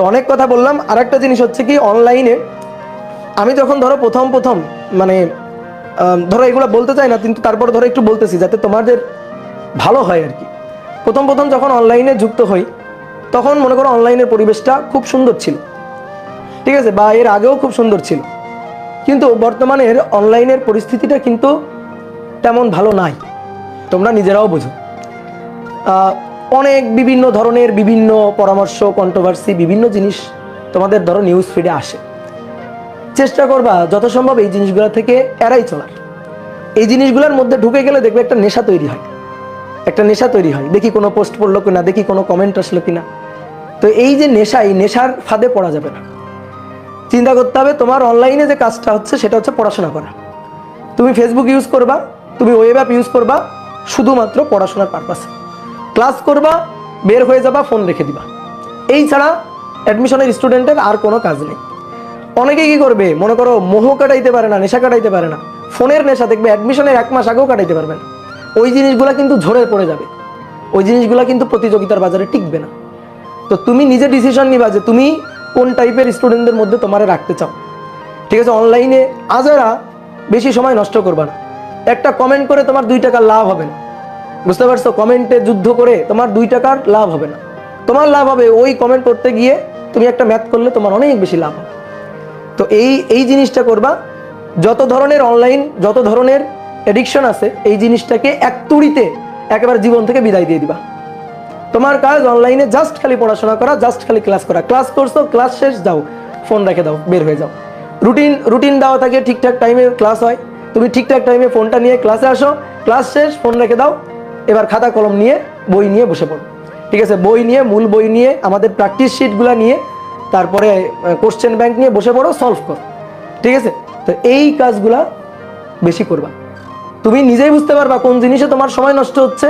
অনেক কথা বললাম। আরেকটা জিনিস হচ্ছে কি, অনলাইনে আমি যখন ধরো প্রথম মানে ধরো এগুলো বলতে চাই না, কিন্তু তারপর ধরো একটু বলতেছি যাতে তোমাদের ভালো হয় আর কি। প্রথম যখন অনলাইনে যুক্ত হই, তখন মনে করো অনলাইনের পরিবেশটা খুব সুন্দর ছিল, ঠিক আছে, বা এর আগেও খুব সুন্দর ছিল। কিন্তু বর্তমানের অনলাইনের পরিস্থিতিটা কিন্তু তেমন ভালো নাই, তোমরা নিজেরাও বোঝো। অনেক বিভিন্ন ধরনের বিভিন্ন পরামর্শ, কন্ট্রোভার্সি, বিভিন্ন জিনিস তোমাদের ধরো নিউজ ফিডে আসে। চেষ্টা করবা যত সম্ভব এই জিনিসগুলো থেকে এড়াই চলার। এই জিনিসগুলোর মধ্যে ঢুকে গেলে দেখবে একটা নেশা তৈরি হয়, দেখি কোনো পোস্ট পড়লো কিনা, দেখি কোনো কমেন্ট আসলো কিনা। তো এই যে নেশা, এই নেশার ফাঁদে পড়া যাবে না। চিন্তা করতে হবে তোমার অনলাইনে যে কাজটা হচ্ছে সেটা হচ্ছে পড়াশোনা করা। তুমি ফেসবুক ইউজ করবা, তুমি ওয়েব অ্যাপ ইউজ করবা শুধুমাত্র পড়াশোনার পারপাসে। ক্লাস করবা, বের হয়ে যাবা, ফোন রেখে দিবা। এই ছাড়া অ্যাডমিশনের স্টুডেন্টের আর কোনো কাজ নেই। অনেকে কি করবে, মনে করো মোহ কাটাইতে পারে না, নেশা কাটাইতে পারে না, ফোনের নেশা দেখবে অ্যাডমিশনের 1 মাস আগেও কাটাইতে পারবে না। ওই জিনিসগুলো কিন্তু ঝরে পড়ে যাবে, ওই জিনিসগুলো কিন্তু প্রতিযোগিতার বাজারে টিকবে না। তো তুমি নিজে ডিসিশন নিবা যে তুমি কোন টাইপের স্টুডেন্টদের মধ্যে তোমারে রাখতে চাও, ঠিক আছে। অনলাইনে আজারা বেশি সময় নষ্ট করবা না। একটা কমেন্ট করে তোমার 2 টাকার লাভ হবে না, বুঝতে পারছো? কমেন্টে যুদ্ধ করে তোমার 2 টাকার লাভ হবে না। তোমার লাভ হবে ওই কমেন্ট করতে গিয়ে তুমি একটা ম্যাথ করলে তোমার অনেক বেশি লাভ হবে। তো এই জিনিসটা করবা। যত ধরনের অনলাইন, যত ধরনের এডিকশন আছে, এই জিনিসটাকে এক তুড়িতে একেবারে জীবন থেকে বিদায় দিয়ে দিবা। তোমার কাজ অনলাইনে জাস্ট খালি পড়াশোনা করা, জাস্ট খালি ক্লাস করা। ক্লাস করছো, ক্লাস শেষ, যাও ফোন রেখে দাও, বের হয়ে যাও। রুটিন দেওয়া থাকে, ঠিকঠাক টাইমে ক্লাস হয়, তুমি ঠিকঠাক টাইমে ফোনটা নিয়ে ক্লাসে আসো, ক্লাস শেষ, ফোন রেখে দাও। এবার খাতা কলম নিয়ে, বই নিয়ে বসে পড়ো, ঠিক আছে। বই নিয়ে, মূল বই নিয়ে, আমাদের প্র্যাকটিস শিটগুলো নিয়ে, তারপরে কোশ্চেন ব্যাংক নিয়ে বসে পড়ো, সলভ করো, ঠিক আছে। তো এই কাজগুলা বেশি করবা। তুমি নিজেই বুঝতে পারবা কোন জিনিসে তোমার সময় নষ্ট হচ্ছে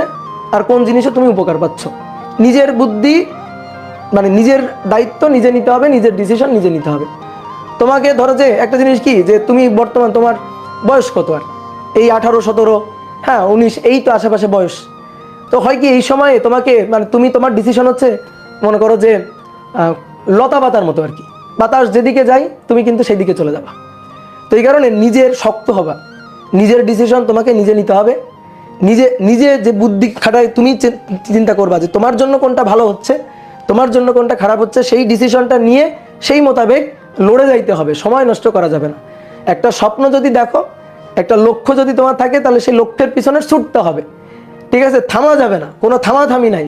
আর কোন জিনিসে তুমি উপকার পাচ্ছ। নিজের বুদ্ধি, মানে নিজের দায়িত্ব নিজে নিতে হবে, নিজের ডিসিশন নিজে নিতে হবে। তোমাকে ধরো যে একটা জিনিস কি, যে তুমি বর্তমান তোমার বয়স কত, আর এই 18, 17, হ্যাঁ 19, এই তো আশেপাশে বয়স। তো হয় কি এই সময়ে তোমাকে, মানে তুমি, তোমার ডিসিশন হচ্ছে মনে করো যে লতা পাতার মতো আর কি, বাতাস যেদিকে যায় তুমি কিন্তু সেই দিকে চলে যাবা। তো এই কারণে নিজের শক্ত হবা, নিজের ডিসিশন তোমাকে নিজে নিতে হবে। নিজে যে বুদ্ধি খাটায় তুমি চিন্তা করবা যে তোমার জন্য কোনটা ভালো হচ্ছে, তোমার জন্য কোনটা খারাপ হচ্ছে, সেই ডিসিশনটা নিয়ে সেই মোতাবেক লড়ে যাইতে হবে, সময় নষ্ট করা যাবে না। একটা স্বপ্ন যদি দেখো, একটা লক্ষ্য যদি তোমার থাকে, তাহলে সেই লক্ষ্যের পিছনে ছুটতে হবে, ঠিক আছে। থামা যাবে না, কোনো থামাথামি নাই।